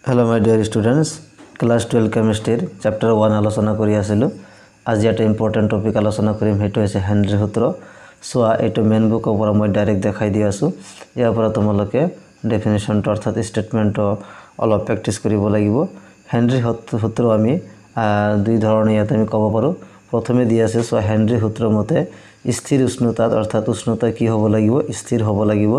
Hello my dear students, class 12 chemistry chapter 1 আলোচনা কৰি আছিলো। আজি এটা ইম্পৰ্টেন্ট টপিক আলোচনা কৰিম, হেতু আছে হেনৰি সূত্ৰ। সো এটো মেইন বুকৰ পৰা মই ডাইৰেক্ট দেখাই দি আছো। ইয়াৰ পৰা তোমালোকে ডেফিনিশনটো অৰ্থাৎ স্টেটমেন্টটো অলপ প্ৰেক্টিস কৰিব লাগিব। হেনৰি সূত্ৰ আমি দুই ধৰণে ইয়াত আমি ক'ব পাৰো। প্ৰথমে দি আছে সো হেনৰি সূত্ৰৰ মতে স্থিৰ উষ্ণতাত অৰ্থাৎ উষ্ণতা কি হ'ব লাগিব, স্থিৰ হ'ব লাগিব।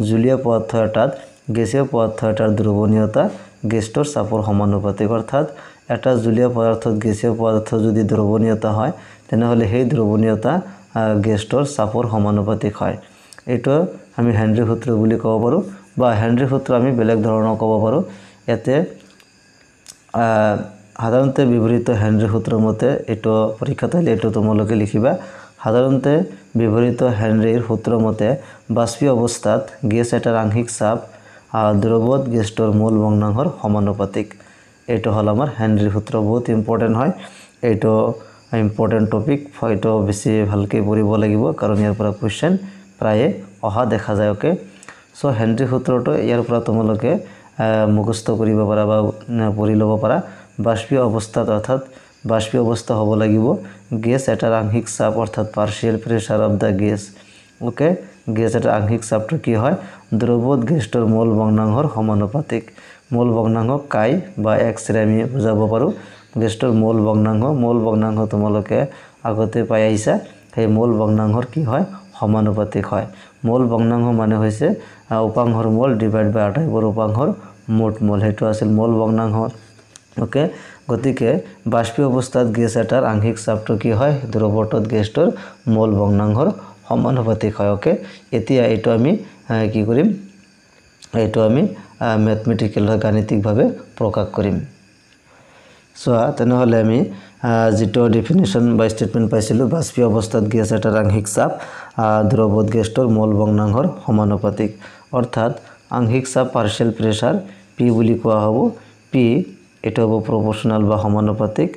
জুলীয় পদাৰ্থ এটাত গেছীয় পদাৰ্থ এটাৰ দ্ৰৱণীয়তা গেছটোৰ চাপৰ সমানুপাতিক, অৰ্থাৎ এটা জুলীয় পদাৰ্থত গেছীয় পদাৰ্থ যদি দ্ৰৱণীয়তা হয় তেনেহলে সেই দ্ৰৱণীয়তা গেছটোৰ চাপৰ সমানুপাতিক হয়। এটো আমি হেনৰি সূত্ৰ বুলি ক'ব পাৰো, বা হেনৰি সূত্ৰ আমি বেলেগ ধৰণৰ ক'ব পাৰো। এতে সাধাৰণতে ব্যৱহৃত হেনৰি সূত্ৰৰ মতে এটো পৰীক্ষাত আহিলে এটো তোমালোকে লিখিবা। সাধাৰণতে ব্যৱহৃত হেনৰিৰ সূত্ৰৰ মতে বাষ্পীয় অৱস্থাত গেছ এটাৰ আংশিক চাপ দ্ৰৱত গেছটোৰ মোল ভগ্নাংশৰ সমানুপাতিক। এটো হল আমাৰ হেনৰিৰ সূত্ৰ, বহুত ইম্পৰ্টেন্ট হয়। এটো ইম্পৰ্টেন্ট টপিক, হয়তো বেছি ভালকে পঢ়িব লাগিব কাৰণ ইয়াৰ পৰা কোৱেশ্চন প্ৰায়ে অহা দেখা যায়। ওকে, সো হেনৰি সূত্ৰটো ইয়াৰ পৰা তোমালোকে মুখস্থ কৰিব পাৰা বা পঢ়ি ল'ব পাৰা। বাষ্পীয় অৱস্থাত অৰ্থাৎ বাষ্পীয় অৱস্থা হ'ব লাগিব গেছ এটাৰ আংশিক চাপ অৰ্থাৎ partial pressure of the gas. Okay, gas এটাৰ আংশিক চাপটো কি হয়, দ্ৰৱত গেছটোৰ মোল ভগ্নাংশৰ সমানুপাতিক। মোল ভগ্নাংশ কাই বা এক্স ৰে আমি বুজাব পাৰো। গেছটোৰ মোল ভগ্নাংশ তোমালোকে আগতে পাই আহিছা। সেই মোল ভগ্নাংশৰ কি হয়, সমানুপাতিক হয়। মোল ভগ্নাংশ মানে হৈছে উপাংশৰ মোল ডিভাইড বাই আটাইবোৰ উপাংশৰ মুঠ মোল, হেতু আছিল মোল ভগ্নাংশ। ওকে, গতিকে বাষ্পীয় অৱস্থাত গেছ এটাৰ আংশিক চাপটো কি হয়, দ্ৰৱটোত গেছটোৰ মোল ভগ্নাংশৰ সমানুপাতিক হয়। ওকে, এতিয়া এটো আমি কি কৰিম, এটো আমি ম্যাথমেটিক্যাল গাণিতিকভাৱে প্ৰকাশ কৰিম। সো তেনেহলে আমি যেটো ডেফিনিশন বা স্টেটমেন্ট পাইছিলো, বাষ্পীয় অৱস্থাত গেছ এটাৰ আংশিক চাপ দ্ৰৱত গেছটোৰ মোল ভগ্নাংশৰ সমানুপাতিক, অৰ্থাৎ আংশিক চাপ পাৰ্শিয়াল প্ৰেসাৰ পি বুলি কোৱা হ'ব। পি এটো হ'ব প্ৰপোৰ্শনাল বা সমানুপাতিক।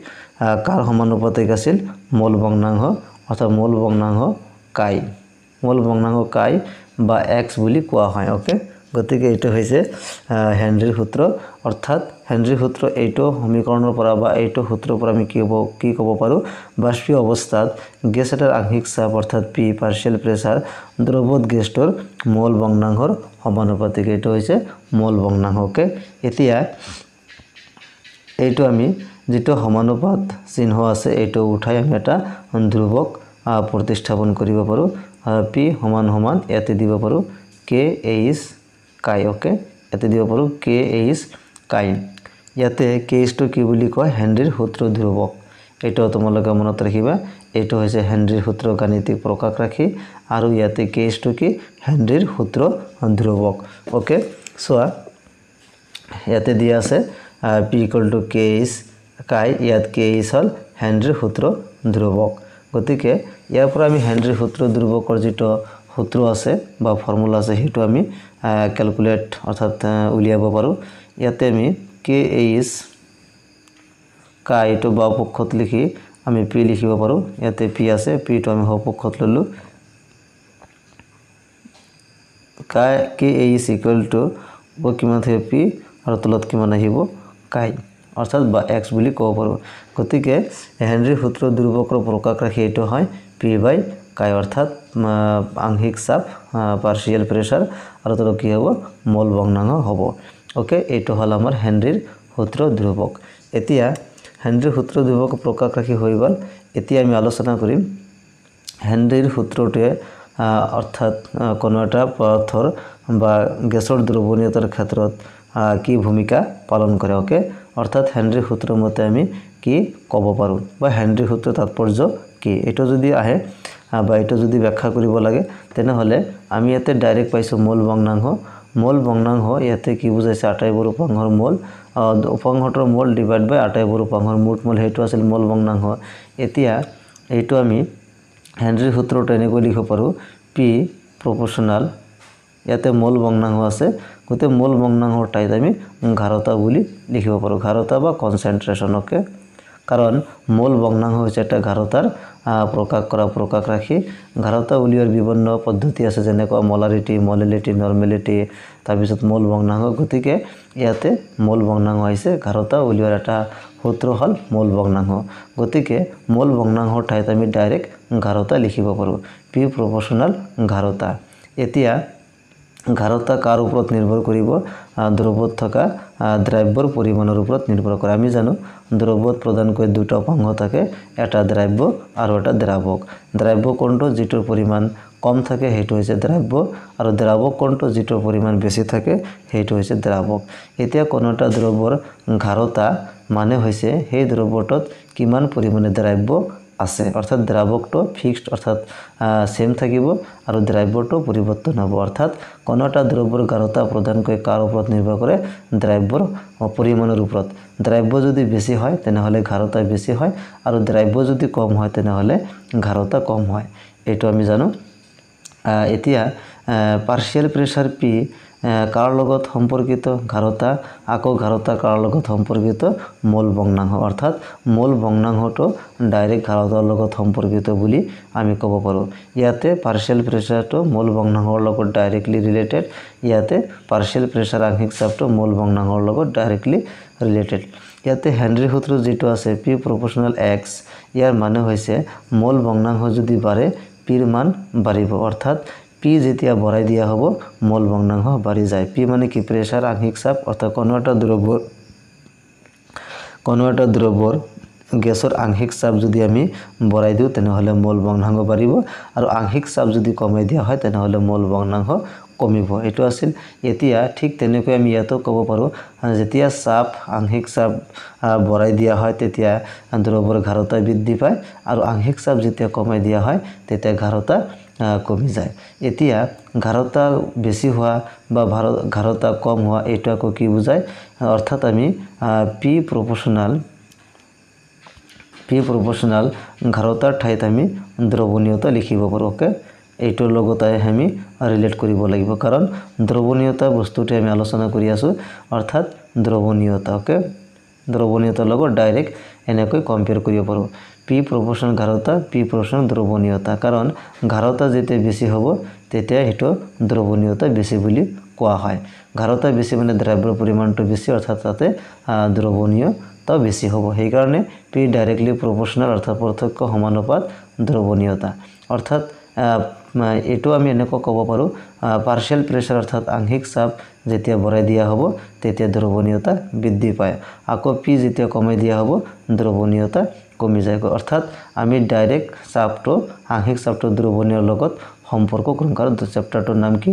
কাৰ সমানুপাতিক আছিল, মোল ভগ্নাংশ, অৰ্থাৎ মোল ভগ্নাংশ কাই, মোল ভগ্নাংশ কাই বা এক্স বুলি কোৱা হয়। ওকে, গতিকে এটো হৈছে হেনৰিৰ সূত্ৰ, অৰ্থাৎ হেনৰিৰ সূত্ৰ এইটো সমীকৰণৰ পৰা বা এইটো সূত্ৰৰ পৰা আমি কি ক'ব পাৰো, বাষ্পীয় অৱস্থাত গেছ এটাৰ আংশিক চাপ অৰ্থাৎ পি পাৰ্শিয়াল প্ৰেসাৰ দ্ৰৱত গেছটোৰ মোল ভগ্নাংশৰ সমানুপাতিক। এইটো হৈছে মোল ভগ্নাংশ। ওকে, এতিয়া এইটো আমি যেটো সমানুপাত চিহ্ন আছে এইটো উঠাই আমি এটা ধ্ৰুৱক প্ৰতিস্থাপন কৰিব পাৰো। পি সমান সমান ইয়াতে দিব পাৰো কে এইচ কাই। ওকে, ইয়াতে দিব পাৰো কে এইচ কাই। ইয়াতে কে এইচ টো কি বুলি কয়, হেনৰিৰ সূত্ৰ ধ্ৰুৱক। এইটো তোমালোকে মনত ৰাখিবা। এইটো হৈছে হেনৰিৰ সূত্ৰ গাণিতিক প্ৰকাশ ৰাখি, আৰু ইয়াতে কে এইচ টো কি, হেনৰিৰ সূত্ৰ ধ্ৰুৱক। ওকে, সোৱা ইয়াতে দিয়া আছে P equal to K H কাই, ইয়াত কে এইচ হল হেনৰিৰ সূত্ৰ ধ্ৰুৱক। গতিকে ইয়াৰ পৰা আমি হেনৰিৰ সূত্ৰ ধ্ৰুৱকৰ যেটো সূত্ৰ আছে বা ফৰ্মুলা আছে হেতু আমি ক্যালকুলেট অৰ্থাৎ উলিয়াব পাৰো। ইয়াতে আমি কে এইচ কাই টো বাও পক্ষত লিখি আমি পি লিখিব পাৰো। ইয়াতে পি আছে, পি টো আমি বাও পক্ষত ললো। কাই কে এইচ ইকুয়াল টু কিমান থাকে পি আৰু তলত কিমান আহিব কাই, অৰ্থাৎ বা এক্স বুলি ক'ব পাৰো। গতিকে হেনৰিৰ সূত্ৰ ধ্ৰুৱকৰ প্ৰকাশ ৰাখি এইটো হয় পি বাই কাই, অৰ্থাৎ আংশিক চাপ পাৰ্শিয়াল প্ৰেসাৰ আৰু তলত কি হ'ব, মোল ভগ্নাংশ হ'ব। ওকে, এইটো হল আমাৰ হেনৰিৰ সূত্ৰ ধ্ৰুৱক। এতিয়া হেনৰিৰ সূত্ৰ ধ্ৰুৱক প্ৰকাশ ৰাখি হৈ গ'ল। এতিয়া আমি আলোচনা কৰিম হেনৰিৰ সূত্ৰটোৱে অৰ্থাৎ কোনো এটা পদাৰ্থৰ বা গেছৰ দ্ৰৱণীয়তাৰ ক্ষেত্ৰত কি ভূমিকা পালন কৰে। ওকে, অৰ্থাৎ হেনৰিৰ সূত্ৰৰ মতে আমি কি ক'ব পাৰো বা হেনৰিৰ সূত্ৰৰ তাৎপৰ্য কি, এইটো যদি আহে বা এইটো যদি ব্যাখ্যা কৰিব লাগে তেনেহলে আমি ইয়াতে ডাইৰেক্ট পাইছো মোল ভগ্নাংশ। মোল ভগ্নাংশ ইয়াতে কি বুজাইছে, আটাইবোৰ উপাংশৰ মোল, উপাংশটোৰ মোল ডিভাইড বাই আটাইবোৰ উপাংশৰ মুঠ মোল, হেতু আছিল মোল ভগ্নাংশ। এতিয়া এইটো আমি হেনৰিৰ সূত্ৰটো এনেকৈ লিখিব পাৰো পি প্ৰপোৰ্শনাল, ইয়াতে মোল ভগ্নাংশ আছে, গতে মোল ভগ্নাংশৰ ঠাইত আমি ঘাৰতা বুলি লিখিব পাৰো, ঘাৰতা বা কনসেন্ট্ৰেশন। ওকে, কাৰণ মূল ভগ্নাংশ হৈছে এটা ঘাৰতাৰ প্ৰকাশ ৰাখি ঘাৰতা উলিওৱাৰ বিভিন্ন পদ্ধতি আছে, যেনেকুৱা মলাৰিটি, মলেলিটি, নৰ্মেলিটি, তাৰপিছত মূল ভগ্নাংশ। গতিকে ইয়াতে মূল ভগ্নাংশ হৈছে ঘাৰতা উলিওৱাৰ এটা সূত্ৰ হ'ল মূল ভগ্নাংশ। গতিকে মূল ভগ্নাংশৰ ঠাইত আমি ডাইৰেক্ট ঘাৰতা লিখিব পাৰোঁ, পি প্ৰপৰ্চনাল ঘাৰতা। এতিয়া ঘাৰতা কাৰ ওপৰত নিৰ্ভৰ কৰিব? দ্ৰৱত থকা দ্ৰব্যৰ পৰিমাণৰ ওপৰত নিৰ্ভৰ কৰে। আমি জানো দ্ৰৱত প্ৰধানকৈ দুটা উপাংশ থাকে, এটা দ্ৰব্য আৰু এটা দ্ৰাৱক। দ্ৰব্য কোনটো? যিটোৰ পৰিমাণ কম থাকে সেইটো হৈছে দ্ৰব্য, আৰু দ্ৰাৱক কোনটো? যিটোৰ পৰিমাণ বেছি থাকে সেইটো হৈছে দ্ৰাৱক। এতিয়া কোনো এটা দ্ৰব্যৰ ঘাৰতা মানে হৈছে সেই দ্ৰব্যটোত কিমান পৰিমাণে দ্ৰব্য আছে, অৰ্থাৎ দ্ৰাৱকটো ফিক্সড অৰ্থাৎ সেম থাকিব আৰু দ্ৰব্যটো পৰিৱৰ্তন হ'ব। অৰ্থাৎ কোনো এটা দ্ৰব্যৰ ঘাৰতা প্ৰধানকৈ কাৰ ওপৰত নিৰ্ভৰ কৰে? দ্ৰব্যৰ পৰিমাণৰ ওপৰত। দ্ৰব্য যদি বেছি হয় তেনেহ'লে ঘাৰতা বেছি হয়, আৰু দ্ৰব্য যদি কম হয় তেনেহ'লে ঘাৰতা কম হয়, এইটো আমি জানো। এতিয়া পাৰ্চিয়েল প্ৰেছাৰ পি কাৰ লগত সম্পৰ্কিত? ঘাৰতা। আকৌ ঘাৰতা কাৰ লগত সম্পৰ্কিত? মূল ভগ্নাংশ। অৰ্থাৎ মূল ভগ্নাংশটো ডাইৰেক্ট ঘাৰতাৰ লগত সম্পৰ্কিত বুলি আমি ক'ব পাৰোঁ। ইয়াতে পাৰ্চিয়েল প্ৰেছাৰটো মূল ভগ্নাংশৰ লগত ডাইৰেক্টলি ৰিলেটেড, ইয়াতে পাৰ্চিয়েল প্ৰেছাৰ আংশিক চাপটো মূল ভগ্নাংশৰ লগত ডাইৰেক্টলি ৰিলেটেড। ইয়াতে হেনৰীৰ সূত্ৰ যিটো আছে পি প্ৰপৰ্চনেল এক্স, ইয়াৰ মানে হৈছে মূল ভগ্নাংশ যদি বাঢ়ে পিৰ মান বাঢ়িব। অৰ্থাৎ পি যেতিয়া বঢ়াই দিয়া হ'ব মূল ভগ্নাংশ বাঢ়ি যায়। পি মানে কি? প্ৰেছাৰ আংশিক চাপ। অৰ্থাৎ কোনো এটা দ্ৰব্যৰ গেছৰ আংশিক চাপ যদি আমি বঢ়াই দিওঁ তেনেহ'লে মূল ভগ্নাংশ বাঢ়িব, আৰু আংশিক চাপ যদি কমাই দিয়া হয় তেনেহ'লে মূল ভগ্নাংশ কমিব। এইটো আছিল। এতিয়া ঠিক তেনেকৈ আমি ইয়াতো ক'ব পাৰোঁ, যেতিয়া আংশিক চাপ বঢ়াই দিয়া হয় তেতিয়া দ্ৰব্যৰ ঘাৰতা বৃদ্ধি পায়, আৰু আংশিক চাপ যেতিয়া কমাই দিয়া হয় তেতিয়া ঘাৰতা কমি যায়। এতিয়া ঘাৰতা বেছি হোৱা বা ঘাৰতা কম হোৱা এইটো আকৌ কি বুজায়? অৰ্থাৎ আমি পি প্ৰপৰ্চনাল ঘাৰতাৰ ঠাইত আমি দ্ৰৱণীয়তা লিখিব পাৰোঁ। ওকে, এইটোৰ লগতে আমি ৰিলেট কৰিব লাগিব, কাৰণ দ্ৰৱণীয়তা বস্তুটো আমি আলোচনা কৰি আছোঁ, অৰ্থাৎ দ্ৰৱণীয়তা। ওকে, দ্ৰৱণীয়তাৰ লগত ডাইৰেক্ট এনেকৈ কম্পেয়াৰ কৰিব পাৰোঁ। পি প্ৰপৰ্চনাল ঘাৰতা, পি প্ৰপৰ্চনাল দ্ৰৱণীয়তা। কাৰণ ঘাৰতা যেতিয়া বেছি হ'ব তেতিয়া সেইটো দ্ৰৱণীয়তা বেছি বুলি কোৱা হয়। ঘাৰতা বেছি মানে দ্ৰব্যৰ পৰিমাণটো বেছি, অৰ্থাৎ তাতে দ্ৰৱণীয়তা বেছি হ'ব। সেইকাৰণে পি ডাইৰেক্টলি প্ৰপৰ্চনাল অৰ্থাৎ প্ৰত্যক্ষ সমানুপাত দ্ৰৱণীয়তা। অৰ্থাৎ এইটো আমি এনেকৈ ক'ব পাৰোঁ, পাৰ্চিয়েল প্ৰেছাৰ অৰ্থাৎ আংশিক চাপ যেতিয়া বঢ়াই দিয়া হ'ব তেতিয়া দ্ৰৱণীয়তা বৃদ্ধি পায়, আকৌ পি যেতিয়া কমাই দিয়া হ'ব দ্ৰৱণীয়তা কমি যায়। অৰ্থাৎ আমি ডাইৰেক্ট আংশিক চাপটো দ্ৰৱণীয়ৰ লগত সম্পৰ্ক কৰিম, কাৰণ চেপ্টাৰটোৰ নাম কি?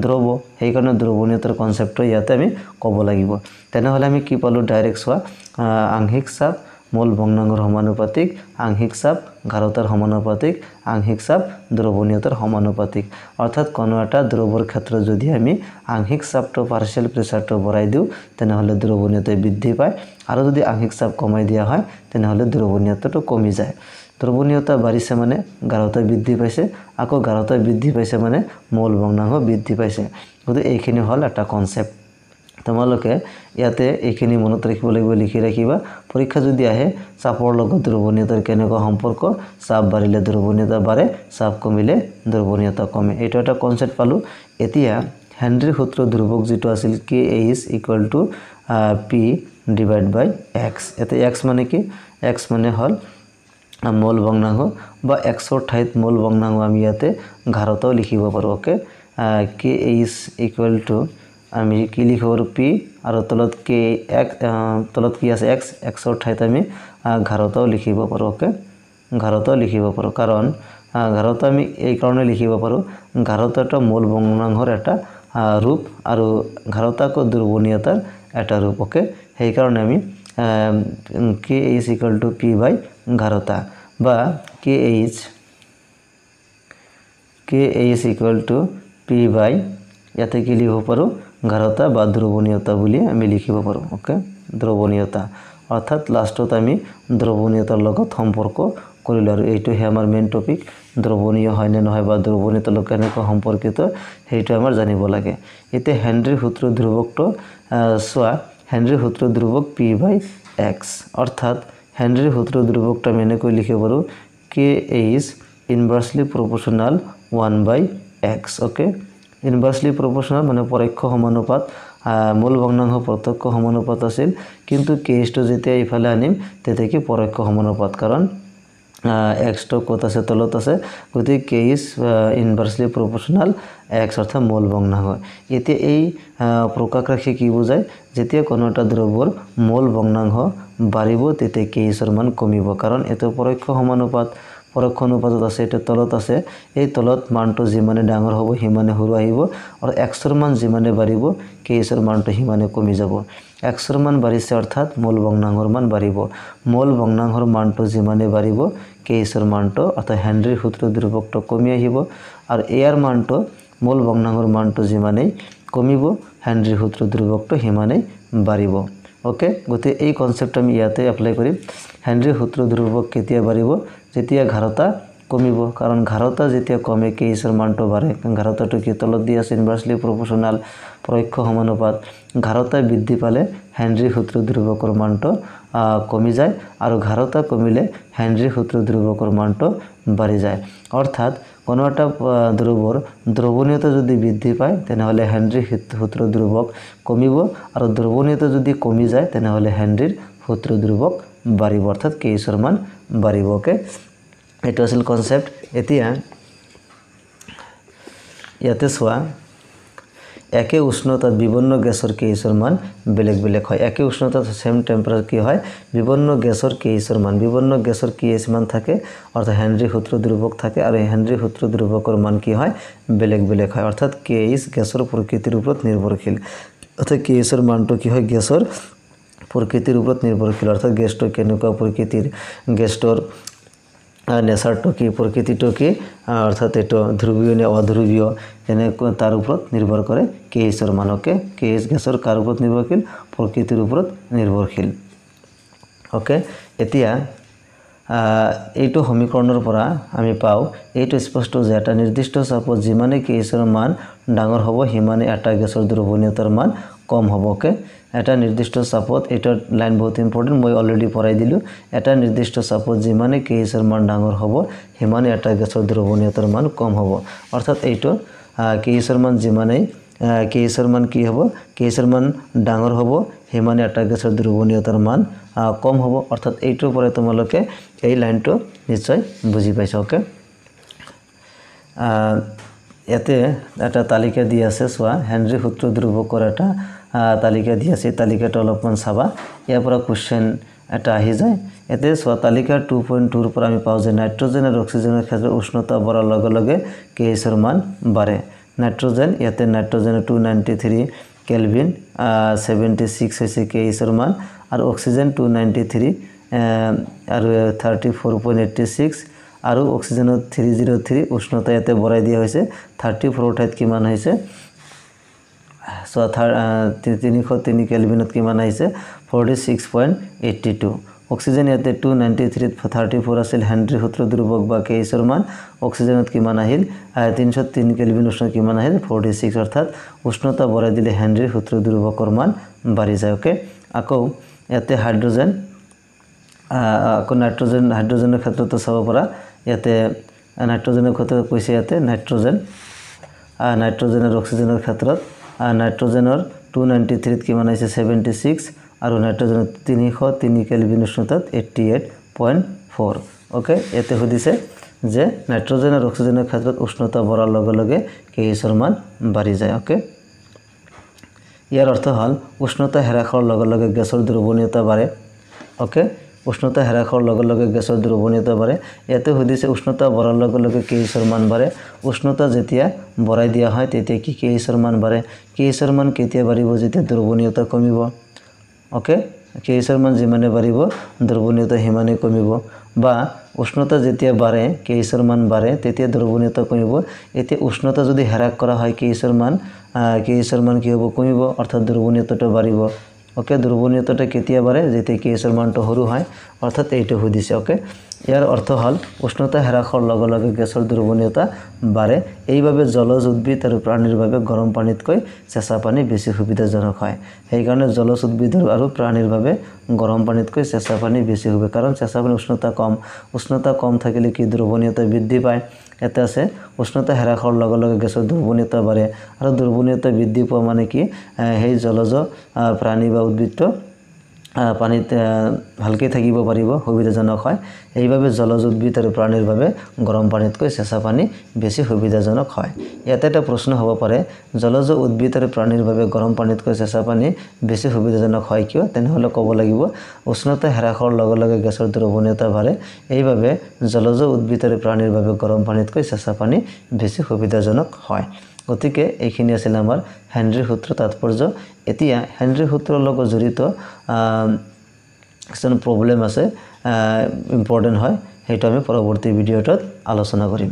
দ্ৰৱ। সেইকাৰণে দ্ৰৱণীয়তাৰ কনচেপ্টটো ইয়াতে আমি ক'ব লাগিব। তেনেহ'লে আমি কি পালোঁ? ডাইৰেক্ট চোৱা, আংশিক চাপ মূল ভগ্নাংশৰ সমানুপাতিক, আংশিক চাপ ঘাৰতাৰ সমানুপাতিক, আংশিক চাপ দ্ৰৱণীয়তাৰ সমানুপাতিক। অৰ্থাৎ কোনো এটা দ্ৰৱৰ ক্ষেত্ৰত যদি আমি আংশিক চাপটো পাৰ্চিয়েল প্ৰেছাৰটো বঢ়াই দিওঁ তেনেহ'লে দ্ৰৱণীয়তা বৃদ্ধি পায়, আৰু যদি আংশিক চাপ কমাই দিয়া হয় তেনেহ'লে দ্ৰৱণীয়তাটো কমি যায়। দ্ৰৱণীয়তা বাঢ়িছে মানে ঘাৰতা বৃদ্ধি পাইছে, আকৌ ঘাৰতা বৃদ্ধি পাইছে মানে মূল ভগ্নাংশ বৃদ্ধি পাইছে। গতিকে এইখিনি হ'ল এটা কনচেপ্ট। তোমালোকে ইয়াতে এইখিনি মনত ৰাখিব লাগিব, লিখি ৰাখিবা। পৰীক্ষা যদি আহে চাপৰ লগত দ্ৰৱণীয়তাৰ কেনেকুৱা সম্পৰ্ক? চাপ বাঢ়িলে দ্ৰৱণীয়তা বাঢ়ে, চাপ কমিলে দ্ৰৱণীয়তা কমে। এইটো এটা কনচেপ্ট পালোঁ। এতিয়া হেনৰীৰ সূত্ৰ ধ্ৰুৱক যিটো আছিল KH = P / X। ইয়াতে X মানে কি? X মানে হ'ল মূল ভগ্নাংশ, বা এক্সৰ ঠাইত মূল ভগ্নাংশ আমি ইয়াতে ঘাৰতাও লিখিব পাৰোঁ। ওকে, KH = আমি কি লিখিব পাৰোঁ? P, আৰু তলত তলত কি আছে? X। এক্সৰ ঠাইত আমি ঘাৰতাও লিখিব পাৰোঁ। ওকে, ঘাৰতাও লিখিব পাৰোঁ, কাৰণ ঘাৰতা আমি এইকাৰণে লিখিব পাৰোঁ, ঘাৰতাটো মূল ভগ্নাংশৰ এটা ৰূপ আৰু ঘাৰতাকো দ্ৰৱণীয়তাৰ এটা ৰূপ। ওকে, সেইকাৰণে আমি KH = P / ঘাৰতা, বা KH = P / ইয়াতে কি লিখিব পাৰোঁ? ঘাৰতা বা দ্ৰৱণীয়তা বুলি আমি লিখিব পাৰোঁ। ওকে, দ্ৰৱণীয়তা অৰ্থাৎ লাষ্টত আমি দ্ৰৱণীয়তাৰ লগত সম্পৰ্ক কৰিলোঁ, আৰু এইটোহে আমাৰ মেইন টপিক। দ্ৰৱণীয় হয় নে নহয় বা দ্ৰৱণীয়তাৰ লগত কেনেকৈ সম্পৰ্কিত সেইটো আমাৰ জানিব লাগে। এতিয়া হেনৰীৰ সূত্ৰ ধ্ৰুৱকটো চোৱা, হেনৰীৰ সূত্ৰ ধ্ৰুৱক P / X, অৰ্থাৎ হেনৰীৰ সূত্ৰৰ ধ্ৰুৱকটো আমি এনেকৈ লিখিব পাৰোঁ কে ইজ ইনভাৰ্সলি প্ৰপোৰ্শনাল 1/x ওকে ইনভাৰ্সলি প্ৰপোৰ্শনাল মানে পৰোক্ষ সমানুপাত মূল ভগ্নাংশ প্ৰত্যক্ষ সমানুপাত আছিল কিন্তু কেছটো যেতিয়া ইফালে আনিম তেতিয়া কি পৰোক্ষ সমানুপাত কাৰণ x তো কত আছে তলত আছে গতি k is inversely proportional x অর্থাৎ মূল ভগ্নাংশ এতিয়া এই প্রকাশ রাখি কি বুঝায় যেতিয়া কোনো এটা দ্ৰব্যৰ মূল ভগ্নাংশ বাঢ়িব তেতিয়া k ইজৰ মান কমিব কাৰণ এটো পৰোক্ষ সমানুপাত পৰোক্ষ অনুপাতত আছে এটা তলত আছে এই তলত মানটো যিমানে ডাঙৰ হ'ব হিমানে সৰু আহিব আৰু x ৰ মান যিমানে বাঢ়িব k ইজৰ মানটো হিমানে কমি যাব x ৰ মান বাঢ়িছে অৰ্থাৎ মূল ভগ্নাংশৰ মান বাঢ়িব মূল ভগ্নাংশৰ মানটো যিমানে বাঢ়িব k ইজৰ মানটো অৰ্থাৎ হেনৰীৰ সূত্ৰৰ ধ্ৰুৱকটো কমি আহিব আৰু এয়াৰ মানটো মূল ভগ্নাংশৰ মানটো যিমানে কমিব হেনৰীৰ সূত্ৰৰ ধ্ৰুৱকটো হিমানে বাঢ়িব ওকে গতি এই কনসেপ্ট আমি ইয়াতে এপ্লাই কৰিম হেনৰীৰ সূত্ৰৰ ধ্ৰুৱক কেতিয়া বাঢ়িব যেতিয়া ঘাৰতা কমিব কাৰণ ঘাৰতা যেতিয়া কমে k ইজৰ মানটো বাঢ়ে ঘাৰতাটো কি তলত দি আছে ইনভাৰ্সলি প্ৰপোৰ্শনাল পৰোক্ষ সমানুপাত ঘাৰতা বৃদ্ধি পালে হেনৰীৰ সূত্ৰৰ ধ্ৰুৱকৰ মানটো কমি যায় আৰু ঘাৰতা কমিলে হেনৰীৰ সূত্ৰৰ ধ্ৰুৱকৰ মানটো বাঢ়ি যায় অৰ্থাৎ কোনো এটা ধ্ৰুৱৰ দ্ৰৱণীয়তা যদি বৃদ্ধি পায় তেনেহলে হেনৰীৰ সূত্ৰৰ ধ্ৰুৱক কমিব আৰু দ্ৰৱণীয়তা যদি কমি যায় তেনেহলে হেনৰীৰ সূত্ৰৰ ধ্ৰুৱক বাঢ়িব অৰ্থাৎ k ইজৰ মান বাঢ়িব ওকে এটা আছিল কনসেপ্ট এতিয়া ইয়াতে সোয়া একে উষ্ণতাত বিভিন্ন গ্যাসৰ k ইজৰ মান বেলেগ বেলেগ হয় একে উষ্ণতাত সেম টেম্পাৰেচাৰ কি হয় বিভিন্ন গ্যাসৰ k ইজৰ মান বিভিন্ন গ্যাসৰ k ইজ মান থাকে অৰ্থাৎ হেনৰীৰ সূত্ৰৰ ধ্ৰুৱক থাকে আৰু হেনৰীৰ সূত্ৰৰ ধ্ৰুৱকৰ মান কি হয় বেলেগ বেলেগ হয় অৰ্থাৎ k ইজ গ্যাসৰ প্ৰকৃতিৰ ওপৰত নিৰ্ভৰশীল অৰ্থাৎ k ইজৰ মানটো কি হয় গ্যাসৰ প্ৰকৃতিৰ ওপৰত নিৰ্ভৰশীল অৰ্থাৎ গেছটো কেনেকুৱা প্ৰকৃতিৰ গেছটোৰ নেচাৰটো কি প্ৰকৃতিটো কি অৰ্থাৎ এটো ধ্ৰুৱীয় নে অধ্ৰুৱীয় এনেকুৱা তাৰ ওপৰত নিৰ্ভৰ কৰে k ইজৰ মানকে k ইজ গেছৰ কাৰ ওপৰত নিৰ্ভৰশীল প্ৰকৃতিৰ ওপৰত নিৰ্ভৰশীল ওকে এতিয়া এইটো সমীকৰণৰ পৰা আমি পাও এইটো স্পষ্ট যে এটা নিৰ্দিষ্ট চাপত যিমানে k ইজৰ মান ডাঙৰ হ'ব হিমানে এটা গেছৰ দ্ৰৱণীয়তাৰ মান কম হ'ব ওকে এটা নিৰ্দিষ্ট চাপত এটা লাইন বহুত ইম্পৰ্টেন্ট মই অলৰেডি পঢ়াই দিলো এটা নিৰ্দিষ্ট চাপত যিমানে k ইজৰ মান ডাঙৰ হ'ব হিমানে এটা গেছৰ দ্ৰৱণীয়তাৰ মান কম হ'ব অৰ্থাৎ এইটো k ইজৰ মান যিমানে k ইজৰ মান কি হ'ব k ইজৰ মান ডাঙৰ হ'ব হিমানে এটা গেছৰ দ্ৰৱণীয়তাৰ মান কম হ'ব অৰ্থাৎ এইটোৰ পৰা তোমালোকে এই লাইনটো নিশ্চয় বুজি পাইছা ওকে ইয়াতে এটা তালিকা দি আছে সোয়া হেনৰীৰ সূত্ৰৰ ধ্ৰুৱকৰ এটা তালিকা দি আছে তালিকাটো অলপমান চাবা ইয়াৰ পৰা কোশ্চেন এটা আহি যায় এতে সোয়া তালিকা 2.2 ৰ পৰা আমি পাও যে নাইট্ৰজেন আৰু অক্সিজেনৰ ক্ষেত্ৰত উষ্ণতা বঢ়াৰ লগে লগে k ইজৰ মান বাঢ়ে নাইট্ৰজেন ইয়াতে নাইট্ৰজেন 293 কেলভিন 76 হৈছে k ইজৰ মান আৰু অক্সিজেন 293 আৰু 34.86 আৰু অক্সিজেনৰ 303 উষ্ণতা ইয়াতে বঢ়াই দিয়া হৈছে 34 ঠাইত কিমান হৈছে সো 303 কেলভিনত কিমান আহিছে 46.82 অক্সিজেন ইয়াতে 293 34 আছিল হেনৰীৰ সূত্ৰৰ ধ্ৰুৱক বা k ইজৰ মান অক্সিজেনত কিমান আহিল 303 কেলভিন উষ্ণতা কিমান আহিল 46 অৰ্থাৎ উষ্ণতা বঢ়াই দিলে হেনৰীৰ সূত্ৰৰ ধ্ৰুৱকৰ মান বাঢ়ি যায় ওকে আকৌ ইয়াতে হাইড্ৰোজেন আকৌ হাইড্ৰোজেনৰ ক্ষেত্ৰতো চাব পৰা ইয়াতে নাইট্ৰজেনৰ ক্ষেত্ৰত কৈছে ইয়াতে নাইট্ৰজেন আৰু অক্সিজেনৰ ক্ষেত্ৰত নাইট্ৰজেনৰ 293 কিমান আহিছে 76 আৰু নাইট্ৰজেনৰ 303 কেলভিন উষ্ণতাত 88.4 ওকে এতে সুধিছে যে নাইট্ৰজেন আৰু অক্সিজেনৰ ক্ষেত্ৰত উষ্ণতা বঢ়াৰ লগে লগে k ইজৰ মান বাঢ়ি যায় ওকে ইয়াৰ অৰ্থ হল উষ্ণতা হ্ৰাসৰ লগে লগে গেছৰ দ্ৰৱণীয়তা বাঢ়ে ওকে উষ্ণতা হ্ৰাসৰ লগে লগে গেছৰ দ্ৰৱণীয়তা বাঢ়ে ইয়াতে সুধিছে উষ্ণতা বঢ়াৰ লগে লগে k ইজৰ মান বাঢ়ে উষ্ণতা যেতিয়া বঢ়াই দিয়া হয় তেতিয়া কি k ইজৰ মান বাঢ়ে k ইজৰ মান কেতিয়া বাঢ়িব যেতিয়া দ্ৰৱণীয়তা কমিব ওকে k ইজৰ মান যিমানে বাঢ়িব দ্ৰৱণীয়তা হিমানে কমিব বা উষ্ণতা যেতিয়া বাঢ়ে k ইজৰ মান বাঢ়ে তেতিয়া দ্ৰৱণীয়তা কমিব এতে উষ্ণতা যদি হ্ৰাস কৰা হয় k ইজৰ মান কি হ'ব কমিব অৰ্থাৎ দ্ৰৱণীয়তাটো বাঢ়িব ওকে দ্ৰৱণীয়তাটা কেতিয়া বাঢ়ে যেতিয়া k ইজৰ মানটো সৰু হয় অৰ্থাৎ এইটো সুধিছে ওকে ইয়াৰ অৰ্থ হ'ল উষ্ণতা হ্ৰাসৰ লগে লগে গেছৰ দ্ৰৱণীয়তা বাঢ়ে। এইভাবে জলজ উদ্ভিদ আৰু প্ৰাণীৰ বাবে গৰম পানীতকৈ চেঁচা পানী বেছি সুবিধাজনক হয়। সেইকাৰণে জলজ উদ্ভিদ আৰু প্ৰাণীৰ বাবে গৰম পানীতকৈ চেঁচা পানী বেছি সুবিধা, কাৰণ চেঁচা পানী উষ্ণতা কম থাকিলে কি দ্ৰৱণীয়তা বৃদ্ধি পায়। এটা আছে উষ্ণতা হ্ৰাসৰ লগে লগে গেছৰ দ্ৰৱণীয়তা বাঢ়ে, আৰু দ্ৰৱণীয়তা বৃদ্ধি পোৱা মানে কি সেই জলজ প্ৰাণী বা উদ্ভিদটো পানীত ভালকৈ থাকিব পাৰিব, সুবিধাজনক হয়। এইভাবে জলজ উদ্ভিদ আৰু প্ৰাণীৰ বাবে গৰম পানীতকৈ চেঁচা পানী বেছি সুবিধাজনক হয়। ইয়াতে এটা প্ৰশ্ন হ'ব পাৰে, জলজ উদ্ভিদ আৰু প্ৰাণীৰ বাবে গৰম পানীতকৈ চেঁচা পানী বেছি সুবিধাজনক হয় কিয়? তেনেহ'লে ক'ব লাগিব উষ্ণতা হ্ৰাসৰ লগে লগে গেছৰ দ্ৰৱণীয়তা বাঢ়ে। এইভাবে জলজ উদ্ভিদ আৰু প্ৰাণীৰ বাবে গৰম পানীতকৈ চেঁচা পানী বেছি সুবিধাজনক হয়। গতিকে এইখিনি আছিল আমাৰ হেনৰীৰ সূত্ৰ তাৎপৰ্য। এতিয়া হেনৰীৰ সূত্ৰৰ লগত জড়িত কিছুমান প্ৰব্লেম আছে, ইম্পৰ্টেণ্ট হয়, সেইটো আমি পৰৱৰ্তী ভিডিঅ'টোত আলোচনা কৰিম।